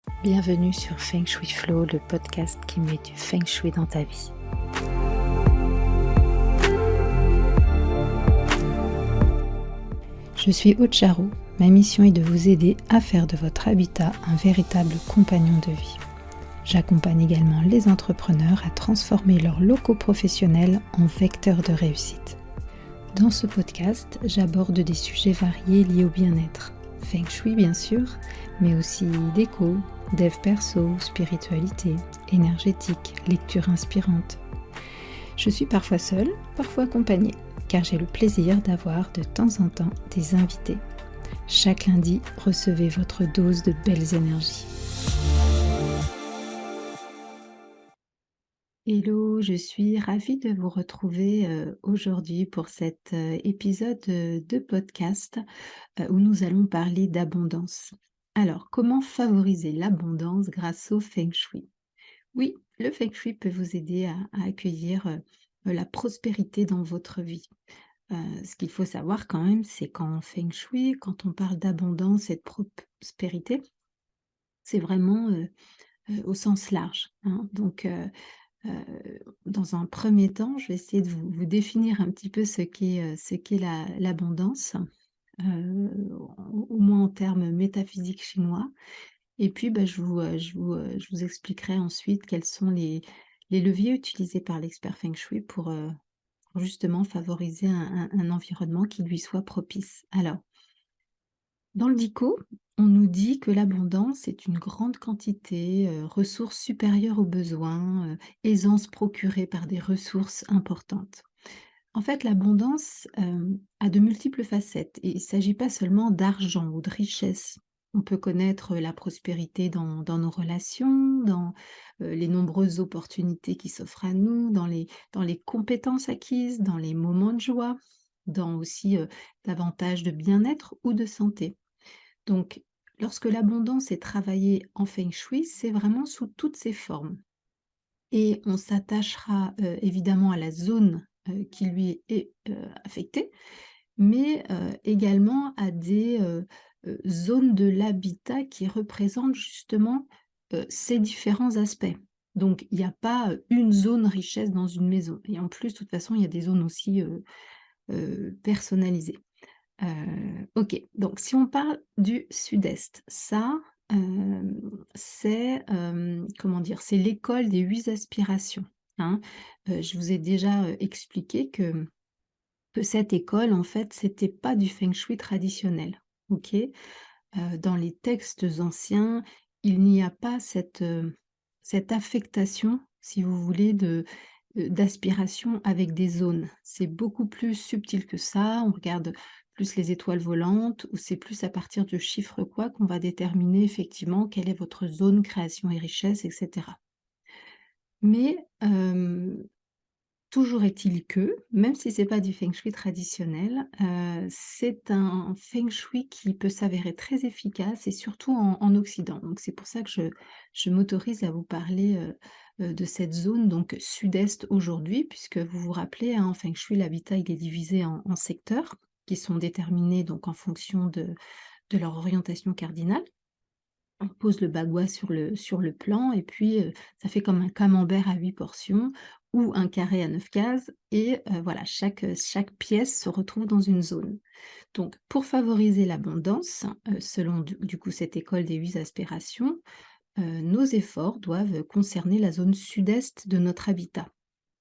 Bienvenue sur Feng Shui Flow, le podcast qui met du Feng Shui dans ta vie. Je suis Aude Charot. Ma mission est de vous aider à faire de votre habitat un véritable compagnon de vie. J'accompagne également les entrepreneurs à transformer leurs locaux professionnels en vecteurs de réussite. Dans ce podcast, j'aborde des sujets variés liés au bien-être. Feng Shui bien sûr, mais aussi déco, dev perso, spiritualité, énergétique, lecture inspirante. Je suis parfois seule, parfois accompagnée, car j'ai le plaisir d'avoir de temps en temps des invités. Chaque lundi, recevez votre dose de belles énergies. Hello, je suis ravie de vous retrouver aujourd'hui pour cet épisode de podcast où nous allons parler d'abondance. Alors, comment favoriser l'abondance grâce au Feng Shui? Oui, le Feng Shui peut vous aider à accueillir la prospérité dans votre vie. Ce qu'il faut savoir quand même, c'est qu'en Feng Shui, quand on parle d'abondance et de prospérité, c'est vraiment au sens large, hein. Donc, dans un premier temps, je vais essayer de vous définir un petit peu ce qu'est l'abondance, au moins en termes métaphysiques chinois. Et puis, bah, je vous expliquerai ensuite quels sont les leviers utilisés par l'expert Feng Shui pour justement favoriser un environnement qui lui soit propice. Alors, dans le Dico, on nous dit que l'abondance est une grande quantité, ressources supérieures aux besoins, aisance procurée par des ressources importantes. En fait, l'abondance, a de multiples facettes et il ne s'agit pas seulement d'argent ou de richesse. On peut connaître la prospérité dans nos relations, dans, les nombreuses opportunités qui s'offrent à nous, dans les compétences acquises, dans les moments de joie, dans aussi, davantage de bien-être ou de santé. Donc, lorsque l'abondance est travaillée en feng shui, c'est vraiment sous toutes ses formes et on s'attachera, évidemment à la zone, qui lui est, affectée, mais, également à des, zones de l'habitat qui représentent justement, ces différents aspects. Donc il n'y a pas, une zone richesse dans une maison et en plus, de toute façon, il y a des zones aussi, personnalisées. OK, donc si on parle du sud-est, ça, c'est, comment dire? C'est l'école des 8 aspirations, hein. Je vous ai déjà, expliqué que cette école, en fait, c'était pas du feng shui traditionnel, OK? Dans les textes anciens, il n'y a pas cette affectation, si vous voulez, d'aspiration avec des zones. C'est beaucoup plus subtil que ça. On regarde plus les étoiles volantes ou c'est plus à partir de chiffre quoi qu'on va déterminer effectivement quelle est votre zone création et richesse et cetera. Mais, toujours est-il que, même si c'est pas du feng shui traditionnel, c'est un feng shui qui peut s'avérer très efficace et surtout en Occident. Donc c'est pour ça que je m'autorise à vous parler, de cette zone donc sud-est aujourd'hui, puisque vous vous rappelez, hein, en feng shui, l'habitat, il est divisé en secteurs qui sont déterminés donc en fonction de leur orientation cardinale. On pose le bagua sur le plan et puis, ça fait comme un camembert à 8 portions ou un carré à 9 cases et voilà, chaque pièce se retrouve dans une zone. Donc pour favoriser l'abondance, selon du coup cette école des 8 aspirations, nos efforts doivent concerner la zone sud-est de notre habitat.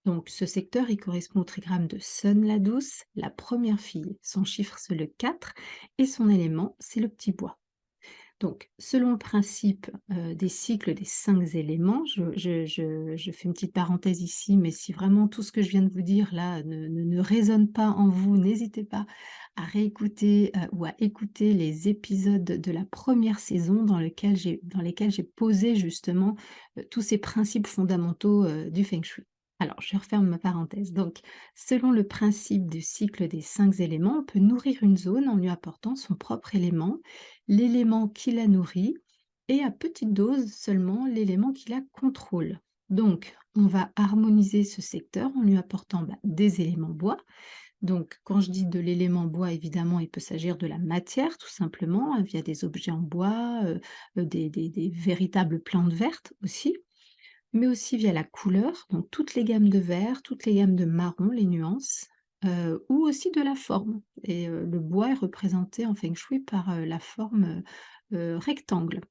Donc ce secteur, il correspond au trigramme de Sun la douce, la première fille. Son chiffre, c'est le 4 et son élément, c'est le petit bois. Donc, selon le principe, des cycles des 5 éléments, je fais une petite parenthèse ici, mais si vraiment tout ce que je viens de vous dire là ne résonne pas en vous, n'hésitez pas à réécouter, ou à écouter les épisodes de la première saison dans lesquels j'ai posé justement, tous ces principes fondamentaux, du feng shui. Alors, je referme ma parenthèse. Donc, selon le principe du cycle des 5 éléments, on peut nourrir une zone en lui apportant son propre élément, l'élément qui la nourrit et à petite dose seulement l'élément qui la contrôle. Donc, on va harmoniser ce secteur en lui apportant des éléments bois, Donc, quand je dis de l'élément bois, évidemment, il peut s'agir de la matière, tout simplement, hein, via des objets en bois, des véritables plantes vertes aussi, mais aussi via la couleur, donc toutes les gammes de vert, toutes les gammes de marron, les nuances, ou aussi de la forme. Et le bois est représenté en feng shui par la forme rectangle.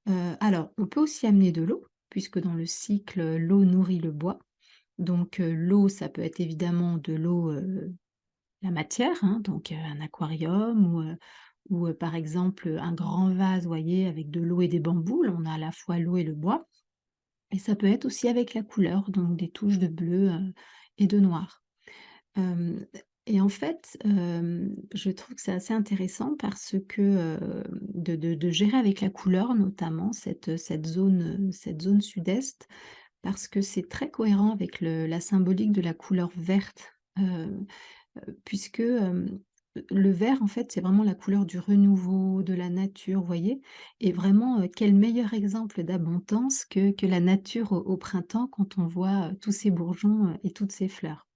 Alors, on peut aussi amener de l'eau, puisque dans le cycle, l'eau nourrit le bois. Donc, l'eau, ça peut être évidemment de l'eau, la matière, hein, donc un aquarium ou par exemple, un grand vase, vous voyez, avec de l'eau et des bambous. Là, on a à la fois l'eau et le bois et ça peut être aussi avec la couleur, donc des touches de bleu, et de noir. Hem et en fait, je trouve que c'est assez intéressant parce que, de gérer avec la couleur notamment cette zone sud-est parce que c'est très cohérent avec la symbolique de la couleur verte, puisque, le vert, en fait, c'est vraiment la couleur du renouveau, de la nature, vous voyez? Et vraiment, quel meilleur exemple d'abondance que la nature au printemps quand on voit, tous ces bourgeons, et toutes ces fleurs.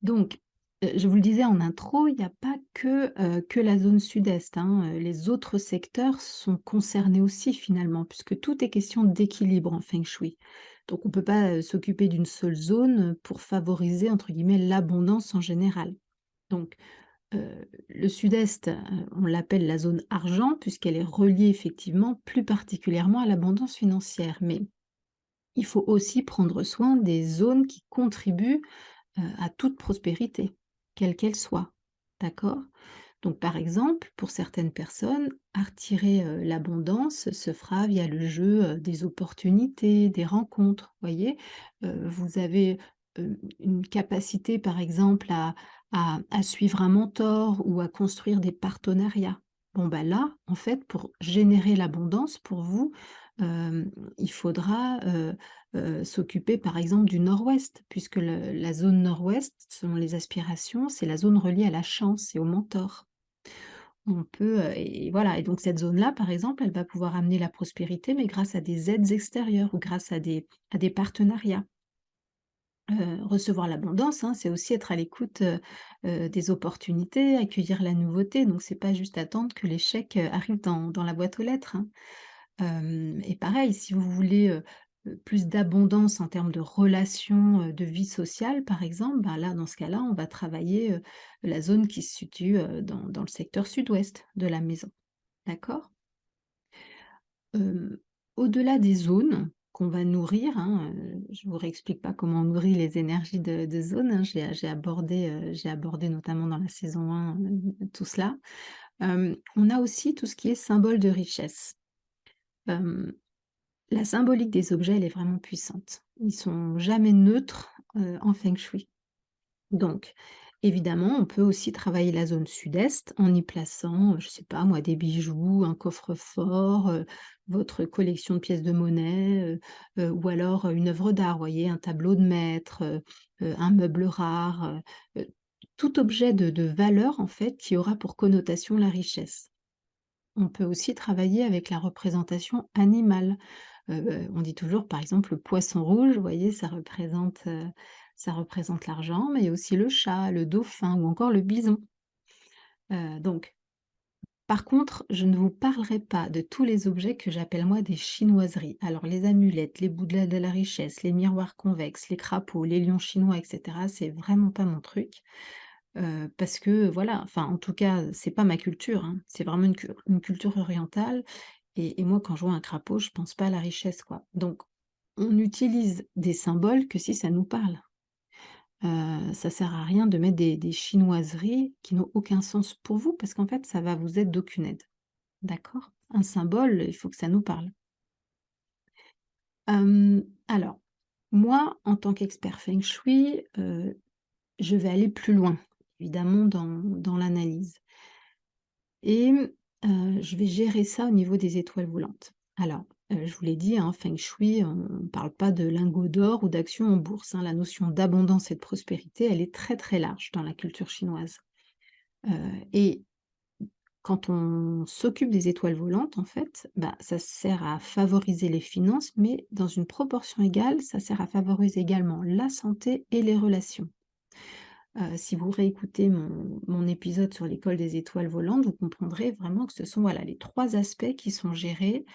Donc, je vous le disais en intro, il n'y a pas que la zone sud-est, hein, les autres secteurs sont concernés aussi finalement, puisque tout est question d'équilibre en feng shui. Donc on ne peut pas, s'occuper d'une seule zone, pour favoriser entre guillemets «l'abondance» en général. Donc, le sud-est, on l'appelle la zone argent puisqu'elle est reliée effectivement plus particulièrement à l'abondance financière. Mais il faut aussi prendre soin des zones qui contribuent à toute prospérité, quelle qu'elle soit. D'accord? Donc par exemple, pour certaines personnes, attirer, l'abondance se fera via le jeu, des opportunités, des rencontres, voyez? Vous avez, une capacité par exemple à suivre un mentor ou à construire des partenariats. Bon bah là, en fait, pour générer l'abondance pour vous, hem, il faudra, s'occuper par exemple du nord-ouest, puisque la zone nord-ouest, selon les aspirations, c'est la zone reliée à la chance et au mentor. On peut, et voilà, et donc cette zone-là, par exemple, elle va pouvoir amener la prospérité, mais grâce à des aides extérieures ou grâce à des partenariats. Recevoir l'abondance, hein, c'est aussi être à l'écoute, des opportunités, accueillir la nouveauté, donc c'est pas juste attendre que l'échec, arrive dans la boîte aux lettres, hein. Et pareil, si vous voulez, plus d'abondance en termes de relations, de vie sociale par exemple, ben là, dans ce cas-là, on va travailler, la zone qui se situe, dans le secteur sud-ouest de la maison. D'accord? Hem, Au-delà des zones qu'on va nourrir, hein, je vous réexplique pas comment on nourrit les énergies de zones, hein, j'ai abordé notamment dans la saison 1, tout cela. On a aussi tout ce qui est symbole de richesse. Hem La symbolique des objets, elle est vraiment puissante. Ils sont jamais neutres, en feng shui. Donc, évidemment, on peut aussi travailler la zone sud-est en y plaçant, je sais pas moi, des bijoux, un coffre-fort, votre collection de pièces de monnaie, ou alors, une œuvre d'art, vous voyez? Un tableau de maître, un meuble rare, tout objet de valeur, en fait, qui aura pour connotation la richesse. On peut aussi travailler avec la représentation animale. On dit toujours, par exemple, le poisson rouge, vous voyez, ça représente l'argent, mais il y a aussi le chat, le dauphin ou encore le bison. Donc par contre, je ne vous parlerai pas de tous les objets que j'appelle moi des chinoiseries. Alors les amulettes, les bouts de la richesse, les miroirs convexes, les crapauds, les lions chinois et cetera, c'est vraiment pas mon truc. Parce que voilà, enfin en tout cas, c'est pas ma culture, hein. C'est vraiment une culture orientale et moi quand je vois un crapaud, je pense pas à la richesse, quoi. Donc on n'utilise des symboles que si ça nous parle. Ça sert à rien de mettre des chinoiseries qui n'ont aucun sens pour vous parce qu'en fait, ça va vous être d'aucune aide. D'accord? Un symbole, il faut que ça nous parle. Alors, moi, en tant qu'expert feng shui, je vais aller plus loin, évidemment dans l'analyse. Et je vais gérer ça au niveau des étoiles volantes. Alors, je vous l'ai dit, hein, feng shui, on ne parle pas de lingots d'or ou d'actions en bourse, hein. La notion d'abondance et de prospérité, elle est très, très large dans la culture chinoise. Et quand on s'occupe des étoiles volantes, en fait, bah, ça sert à favoriser les finances, mais dans une proportion égale, ça sert à favoriser également la santé et les relations. Si vous réécoutez mon épisode sur l'école des étoiles volantes, vous comprendrez vraiment que ce sont, voilà, les 3 aspects qui sont gérés,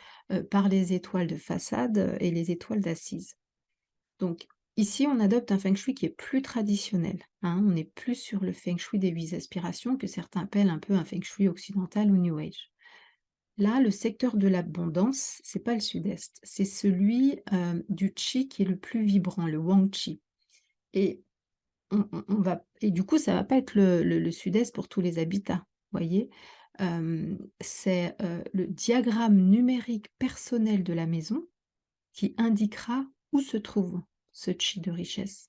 par les étoiles de façade, et les étoiles d'assise. Donc ici, on adopte un feng shui qui est plus traditionnel, hein. On est plus sur le feng shui des 8 aspirations que certains appellent un peu un feng shui occidental ou new age. Là, le secteur de l'abondance, c'est pas le sud-est, c'est celui, du qi qui est le plus vibrant, le wang qi, et on va et du coup, ça va pas être le sud-est pour tous les habitats, voyez? C'est, le diagramme numérique personnel de la maison qui indiquera où se trouve ce chi de richesse.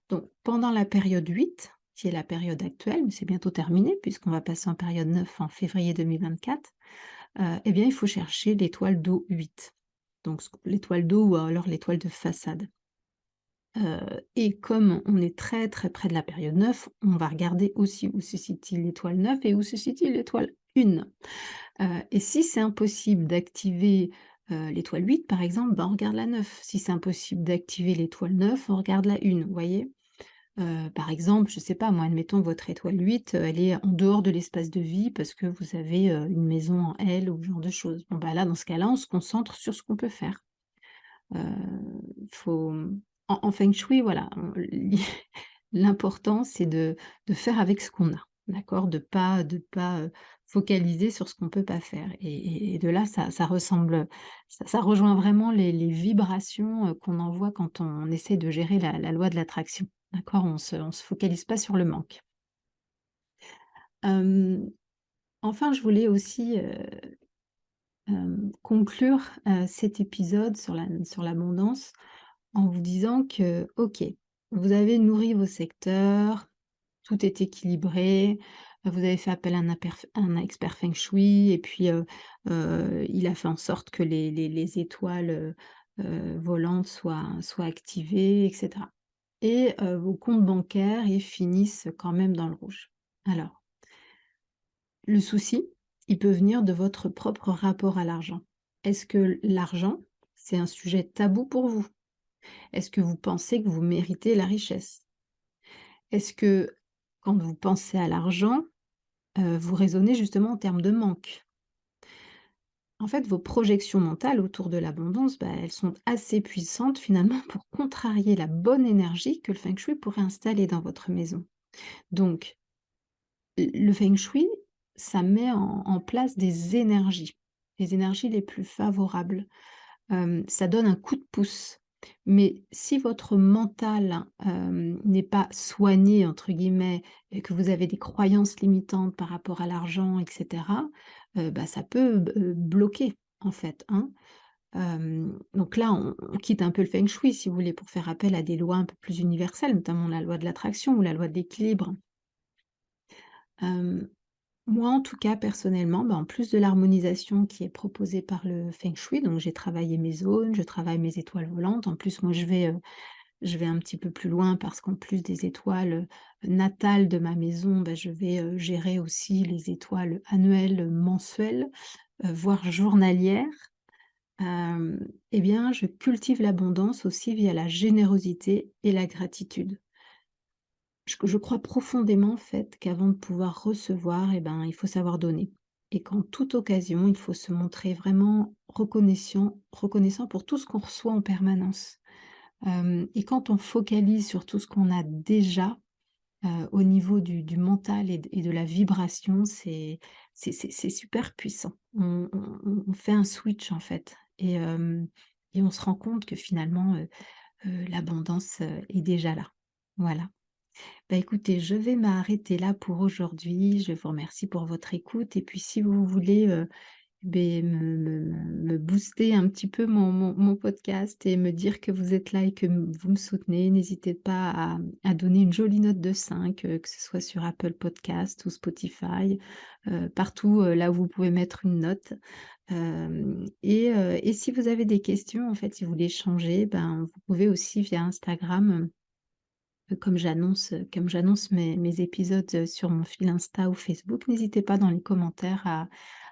Donc pendant la période 8, qui est la période actuelle, mais c'est bientôt terminé puisqu'on va passer en période 9 en février 2024, eh bien, il faut chercher l'étoile d'eau 8. Donc l'étoile d'eau ou alors l'étoile de façade. Et comme on est très, très près de la période 9, on va regarder aussi où se situe l'étoile 9 et où se situe l'étoile 1. Et si c'est impossible d'activer, l'étoile 8 par exemple, ben, on regarde la 9. Si c'est impossible d'activer l'étoile 9, on regarde la 1, vous voyez? Par exemple, je sais pas moi, admettons que votre étoile 8, elle est en dehors de l'espace de vie parce que vous avez, une maison en L ou ce genre de choses. Bon bah là, dans ce cas-là, on se concentre sur ce qu'on peut faire. Faut, en feng shui, voilà, l'important c'est de faire avec ce qu'on a, d'accord? De pas, focaliser sur ce qu'on peut pas faire et de là, ça ressemble, ça rejoint vraiment les vibrations, qu'on envoie quand on essaie de gérer la loi de l'attraction, d'accord? On se focalise pas sur le manque. Hem, enfin, je voulais aussi, conclure, cet épisode sur l'abondance en vous disant que, OK, vous avez nourri vos secteurs, tout est équilibré, vous avez fait appel à un expert feng shui et puis, il a fait en sorte que les étoiles, volantes soient activées et cetera et vos comptes bancaires, ils finissent quand même dans le rouge. Alors, le souci, il peut venir de votre propre rapport à l'argent. Est-ce que l'argent, c'est un sujet tabou pour vous? Est-ce que vous pensez que vous méritez la richesse? Est-ce que quand vous pensez à l'argent, vous raisonnez justement en termes de manque? En fait, vos projections mentales autour de l'abondance, bah, elles sont assez puissantes finalement pour contrarier la bonne énergie que le feng shui pourrait installer dans votre maison. Donc, le feng shui, ça met en place des énergies, les énergies les plus favorables. Ça donne un coup de pouce. Mais si votre mental, n'est pas «soigné» entre guillemets et que vous avez des croyances limitantes par rapport à l'argent et cetera, bah, ça peut bloquer en fait, hein. Donc là, on quitte un peu le feng shui si vous voulez pour faire appel à des lois un peu plus universelles, notamment la loi de l'attraction ou la loi de l'équilibre. Hem Moi, en tout cas, personnellement, bah, en plus de l'harmonisation qui est proposée par le feng shui, donc j'ai travaillé mes zones, je travaille mes étoiles volantes. En plus, moi, je vais un petit peu plus loin parce qu'en plus des étoiles, natales de ma maison, bah, je vais, gérer aussi les étoiles annuelles, mensuelles, voire journalières. Et bien, je cultive l'abondance aussi via la générosité et la gratitude. Je crois profondément en fait qu'avant de pouvoir recevoir, eh ben, il faut savoir donner et qu'en toute occasion, il faut se montrer vraiment reconnaissant pour tout ce qu'on reçoit en permanence. Et quand on focalise sur tout ce qu'on a déjà, au niveau du mental et de la vibration, c'est super puissant. On fait un switch en fait et on se rend compte que finalement, l'abondance, est déjà là. Voilà. Bah, écoutez, je vais m'arrêter là pour aujourd'hui. Je vous remercie pour votre écoute et puis si vous voulez, me booster un petit peu mon podcast et me dire que vous êtes là et que vous me soutenez, n'hésitez pas à donner une jolie note de 5, que ce soit sur Apple Podcast ou Spotify, partout, là où vous pouvez mettre une note. Et si vous avez des questions, en fait, si vous voulez échanger, ben, vous pouvez aussi via Instagram. Comme j'annonce mes épisodes, sur mon fil Insta ou Facebook, n'hésitez pas dans les commentaires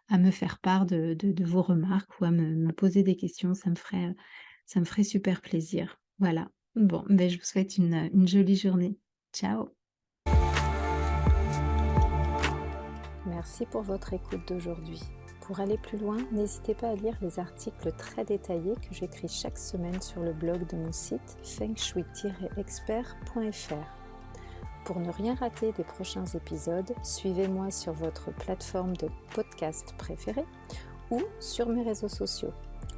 à me faire part de vos remarques ou à me poser des questions, ça me ferait super plaisir. Voilà. Bon, beh, je vous souhaite une jolie journée. Ciao. Merci pour votre écoute d'aujourd'hui. Pour aller plus loin, n'hésitez pas à lire les articles très détaillés que j'écris chaque semaine sur le blog de mon site fengshui-expert.fr. Pour ne rien rater des prochains épisodes, suivez-moi sur votre plateforme de podcast préférée ou sur mes réseaux sociaux.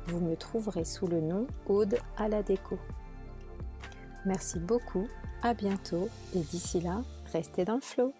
Vous me trouverez sous le nom Aude à la déco. Merci beaucoup, à bientôt et d'ici là, restez dans le flow.